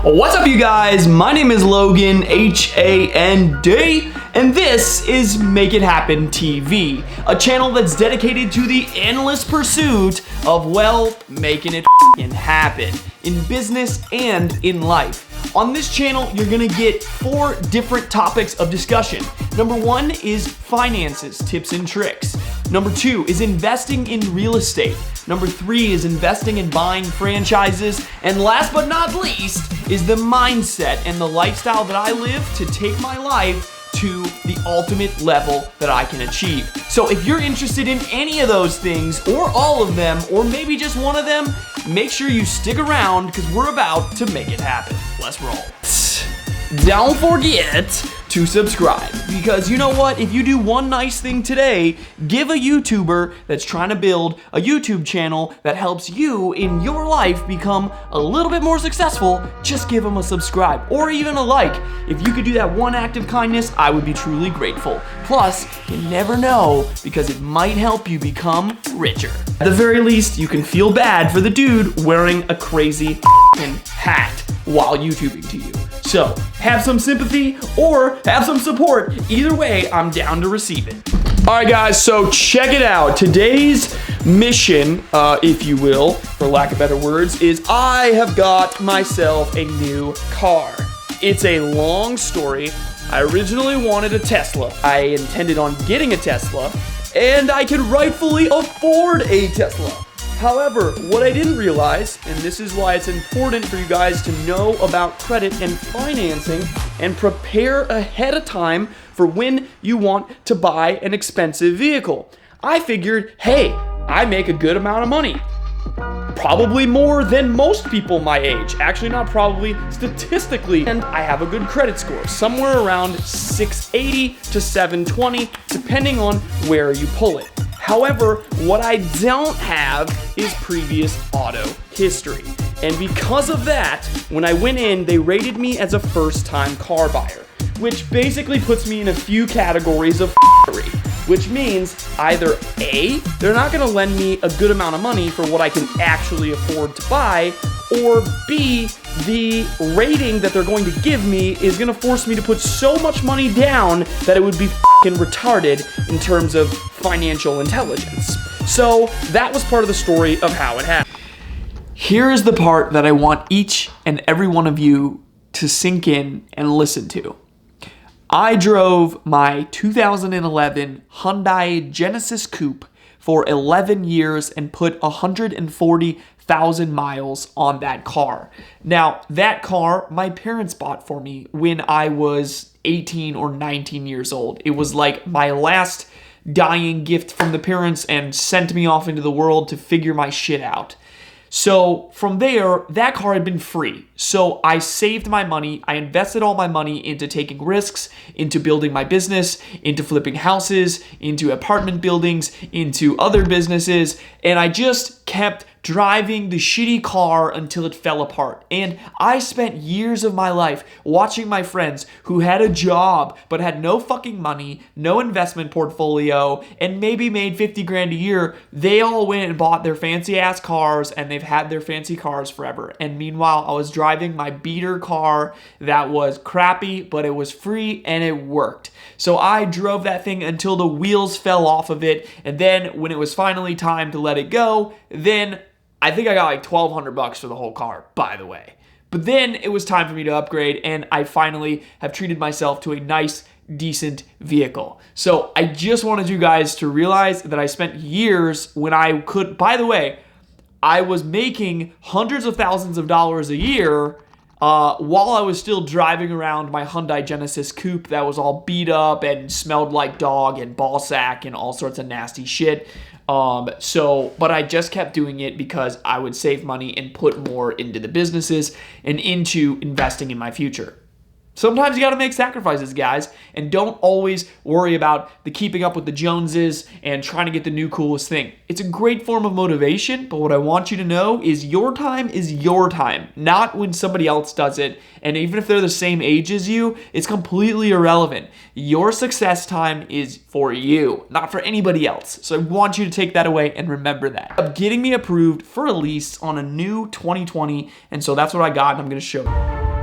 What's up, you guys? My name is Logan, H-A-N-D, and this is Make It Happen TV, a channel that's dedicated to the endless pursuit of, well, making it happen in business and in life. On this channel, you're gonna get 4 different topics of discussion. Number 1 is finances, tips and tricks. Number 2 is investing in real estate. Number 3 is investing in buying franchises. And last but not least is the mindset and the lifestyle that I live to take my life to the ultimate level that I can achieve. So if you're interested in any of those things, or all of them, or maybe just one of them, make sure you stick around because we're about to make it happen. Let's roll. Don't forget to subscribe, because you know what? If you do one nice thing today, give a YouTuber that's trying to build a YouTube channel that helps you in your life become a little bit more successful, just give them a subscribe or even a like. If you could do that one act of kindness, I would be truly grateful. Plus, you never know, because it might help you become richer. At the very least, you can feel bad for the dude wearing a crazy hat while YouTubing to you. So, have some sympathy or have some support. Either way, I'm down to receive it. All right, guys, so check it out. Today's mission, if you will, for lack of better words, is I have got myself a new car. It's a long story. I originally wanted a Tesla. I intended on getting a Tesla, and I could rightfully afford a Tesla. However, what I didn't realize, and this is why it's important for you guys to know about credit and financing and prepare ahead of time for when you want to buy an expensive vehicle. I figured, hey, I make a good amount of money. Probably more than most people my age. Actually, not probably, statistically. And I have a good credit score, somewhere around 680 to 720, depending on where you pull it. However, what I don't have is previous auto history. And because of that, when I went in, they rated me as a first-time car buyer, which basically puts me in a few categories of f***ery, which means either A, they're not gonna lend me a good amount of money for what I can actually afford to buy, or B, the rating that they're going to give me is gonna force me to put so much money down that it would be f***ing retarded in terms of financial intelligence. So that was part of the story of how it happened. Here is the part that I want each and every one of you to sink in and listen to. I drove my 2011 Hyundai Genesis Coupe for 11 years and put 140,000 miles on that car. Now, that car, my parents bought for me when I was 18 or 19 years old. It was like my last dying gift from the parents and sent me off into the world to figure my shit out. So from there, that car had been free. So I saved my money. I invested all my money into taking risks, into building my business, into flipping houses, into apartment buildings, into other businesses. And I just kept driving the shitty car until it fell apart. And I spent years of my life watching my friends who had a job but had no fucking money, no investment portfolio, and maybe made 50 grand a year. They all went and bought their fancy ass cars, and they've had their fancy cars forever. And meanwhile, I was driving my beater car that was crappy, but it was free and it worked. So I drove that thing until the wheels fell off of it. And then when it was finally time to let it go, then I think I got like $1,200 for the whole car, by the way. But then it was time for me to upgrade, and I finally have treated myself to a nice, decent vehicle. So I just wanted you guys to realize that I spent years when I could, by the way, I was making hundreds of thousands of dollars a year while I was still driving around my Hyundai Genesis Coupe that was all beat up and smelled like dog and ball sack and all sorts of nasty shit. But I just kept doing it because I would save money and put more into the businesses and into investing in my future. Sometimes you got to make sacrifices, guys, and don't always worry about the keeping up with the Joneses and trying to get the new coolest thing. It's a great form of motivation, but what I want you to know is your time, not when somebody else does it. And even if they're the same age as you, it's completely irrelevant. Your success time is for you, not for anybody else. So I want you to take that away and remember that. I'm getting me approved for a lease on a new 2020, and so that's what I got, and I'm going to show you.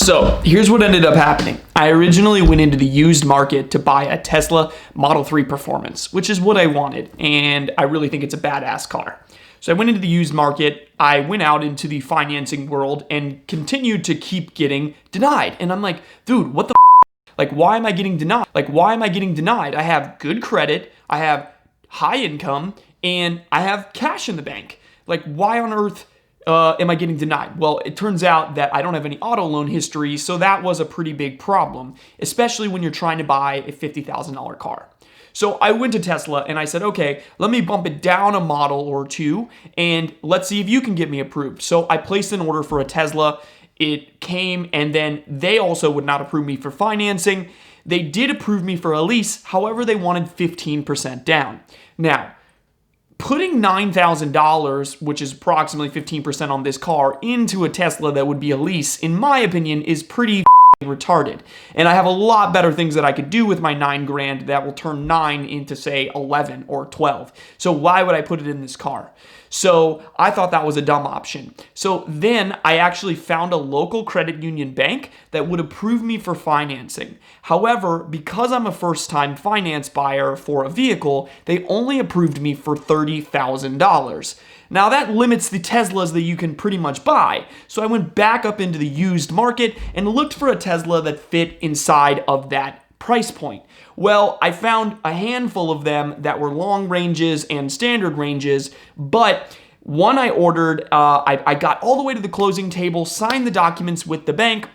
So here's what ended up happening. I originally went into the used market to buy a Tesla Model 3 Performance, which is what I wanted, and I really think it's a badass car. So I went into the used market, I went out into the financing world and continued to keep getting denied. And I'm like, dude, what the Like, why am I getting denied? I have good credit, I have high income, and I have cash in the bank. Like, why on earth am I getting denied? Well, it turns out that I don't have any auto loan history, so that was a pretty big problem, especially when you're trying to buy a $50,000 car. So I went to Tesla and I said, okay, let me bump it down a model or two and let's see if you can get me approved. So I placed an order for a Tesla. It came, and then they also would not approve me for financing. They did approve me for a lease. However, they wanted 15% down. Now, putting $9,000, which is approximately 15% on this car, into a Tesla that would be a lease, in my opinion, is pretty retarded. And I have a lot better things that I could do with my $9,000 that will turn 9 into, say, 11 or 12. So why would I put it in this car? So I thought that was a dumb option. So then I actually found a local credit union bank that would approve me for financing. However, because I'm a first-time finance buyer for a vehicle, they only approved me for $30,000. Now that limits the Teslas that you can pretty much buy. So I went back up into the used market and looked for a Tesla that fit inside of that price point. Well, I found a handful of them that were long ranges and standard ranges, but one I ordered, I got all the way to the closing table, signed the documents with the bank,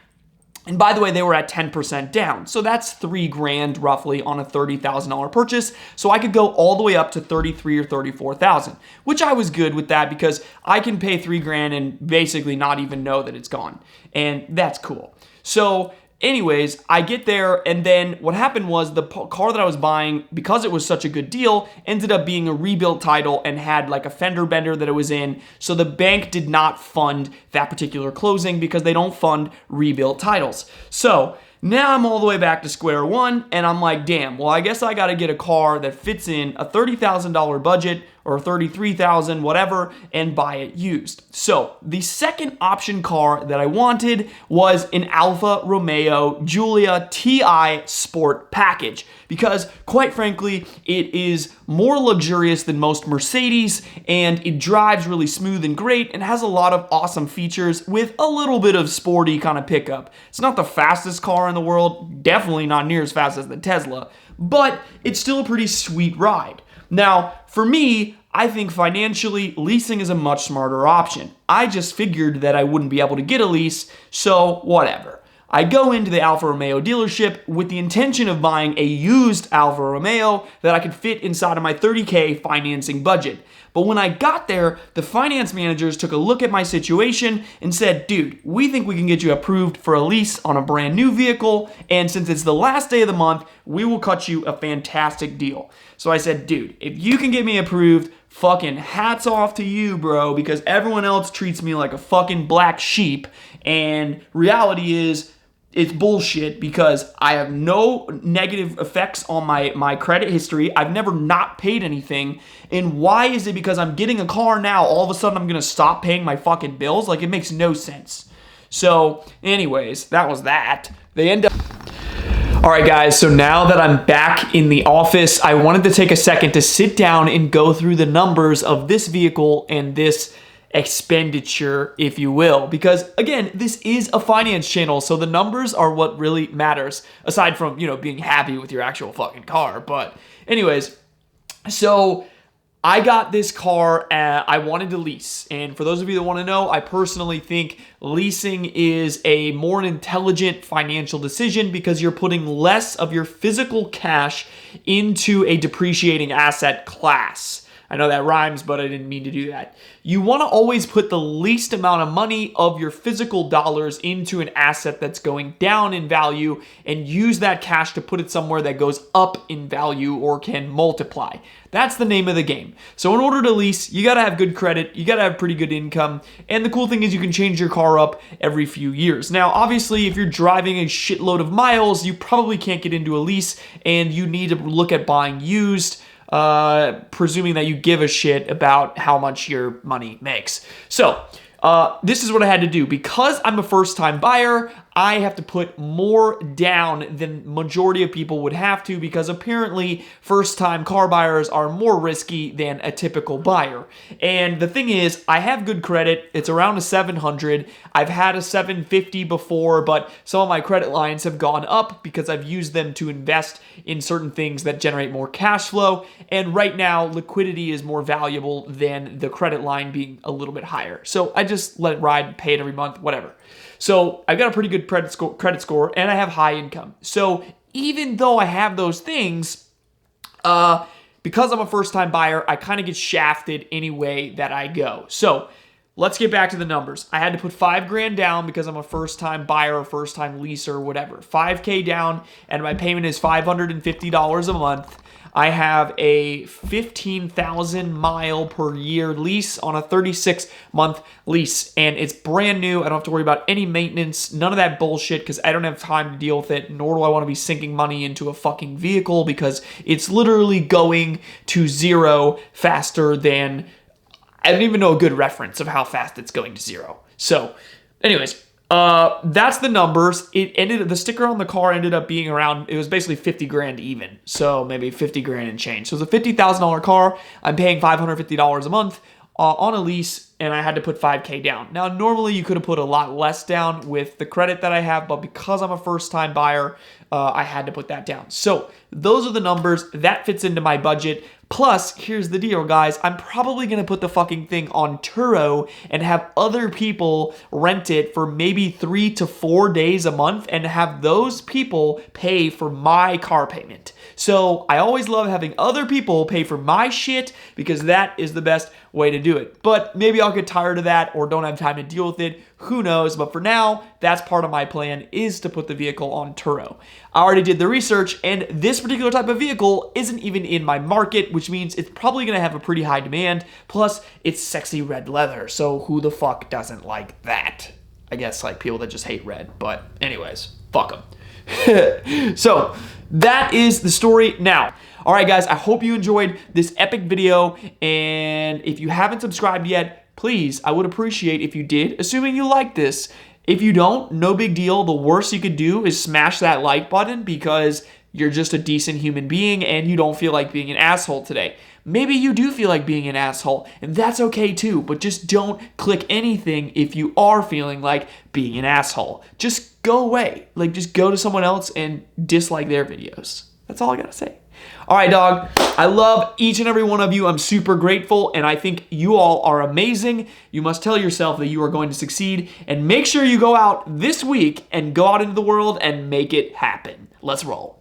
and by the way, they were at 10% down. So that's $3,000 roughly on a $30,000 purchase. So I could go all the way up to $33,000 or $34,000, which I was good with that because I can pay $3,000 and basically not even know that it's gone. And that's cool. So anyways, I get there, and then what happened was the car that I was buying, because it was such a good deal, ended up being a rebuilt title and had like a fender bender that it was in. So the bank did not fund that particular closing because they don't fund rebuilt titles. So now I'm all the way back to square one, and I'm like, damn, well, I guess I got to get a car that fits in a $30,000 budget or $33,000, whatever, and buy it used. So the second option car that I wanted was an Alfa Romeo Julia Ti Sport package because, quite frankly, it is more luxurious than most Mercedes, and it drives really smooth and great and has a lot of awesome features with a little bit of sporty kind of pickup. It's not the fastest car in the world, definitely not near as fast as the Tesla, but it's still a pretty sweet ride. Now, for me, I think financially, leasing is a much smarter option. I just figured that I wouldn't be able to get a lease, so whatever. I go into the Alfa Romeo dealership with the intention of buying a used Alfa Romeo that I could fit inside of my $30K financing budget. But when I got there, the finance managers took a look at my situation and said, dude, we think we can get you approved for a lease on a brand new vehicle, and since it's the last day of the month, we will cut you a fantastic deal. So I said, dude, if you can get me approved, fucking hats off to you, bro, because everyone else treats me like a fucking black sheep, and reality is, it's bullshit because I have no negative effects on my credit history. I've never not paid anything. And why is it because I'm getting a car now, all of a sudden I'm going to stop paying my fucking bills? Like, it makes no sense. So, anyways, that was that. They end up... All right, guys, so now that I'm back in the office, I wanted to take a second to sit down and go through the numbers of this vehicle and this expenditure, if you will, because again, this is a finance channel, so the numbers are what really matters, aside from, you know, being happy with your actual fucking car. But anyways, so I got this car, I wanted to lease, and for those of you that want to know, I personally think leasing is a more intelligent financial decision because you're putting less of your physical cash into a depreciating asset class. I know that rhymes, but I didn't mean to do that. You want to always put the least amount of money of your physical dollars into an asset that's going down in value and use that cash to put it somewhere that goes up in value or can multiply. That's the name of the game. So in order to lease, you got to have good credit, you got to have pretty good income, and the cool thing is you can change your car up every few years. Now, obviously, if you're driving a shitload of miles, you probably can't get into a lease, and you need to look at buying used, presuming that you give a shit about how much your money makes. So, this is what I had to do. Because I'm a first-time buyer, I have to put more down than majority of people would have to, because apparently first-time car buyers are more risky than a typical buyer. And the thing is, I have good credit. It's around a 700. I've had a 750 before, but some of my credit lines have gone up because I've used them to invest in certain things that generate more cash flow. And right now, liquidity is more valuable than the credit line being a little bit higher. So I just let it ride, pay it every month, whatever. So I've got a pretty good credit score, and I have high income. So even though I have those things, because I'm a first-time buyer, I kind of get shafted any way that I go. So let's get back to the numbers. I had to put $5,000 down because I'm a first-time buyer or first-time leaser or whatever. $5,000 down, and my payment is $550 a month. I have a 15,000 mile per year lease on a 36-month lease, and it's brand new. I don't have to worry about any maintenance, none of that bullshit, because I don't have time to deal with it, nor do I want to be sinking money into a fucking vehicle, because it's literally going to zero faster than, I don't even know a good reference of how fast it's going to zero. So anyways, that's the numbers. The sticker on the car ended up being around, it was basically $50,000 even. So maybe $50,000 and change. So it's a $50,000 car. I'm paying $550 a month on a lease, and I had to put $5,000 down. Now, normally you could have put a lot less down with the credit that I have, but because I'm a first-time buyer, I had to put that down. So those are the numbers. That fits into my budget. Plus, here's the deal, guys. I'm probably going to put the fucking thing on Turo and have other people rent it for maybe 3 to 4 days a month and have those people pay for my car payment. So I always love having other people pay for my shit, because that is the best way to do it. But maybe I'll get tired of that or don't have time to deal with it. Who knows? But for now, that's part of my plan, is to put the vehicle on Turo. I already did the research, and this particular type of vehicle isn't even in my market, which means it's probably going to have a pretty high demand. Plus, it's sexy red leather, so who the fuck doesn't like that? I guess like people that just hate red, but anyways, fuck them. So that is the story now. All right, guys, I hope you enjoyed this epic video, and if you haven't subscribed yet, please, I would appreciate if you did, assuming you like this. If you don't, no big deal. The worst you could do is smash that like button, because you're just a decent human being and you don't feel like being an asshole today. Maybe you do feel like being an asshole, and that's okay too, but just don't click anything if you are feeling like being an asshole. Just go away. Like, just go to someone else and dislike their videos. That's all I gotta say. All right, dog. I love each and every one of you. I'm super grateful, and I think you all are amazing. You must tell yourself that you are going to succeed, and make sure you go out this week and go out into the world and make it happen. Let's roll.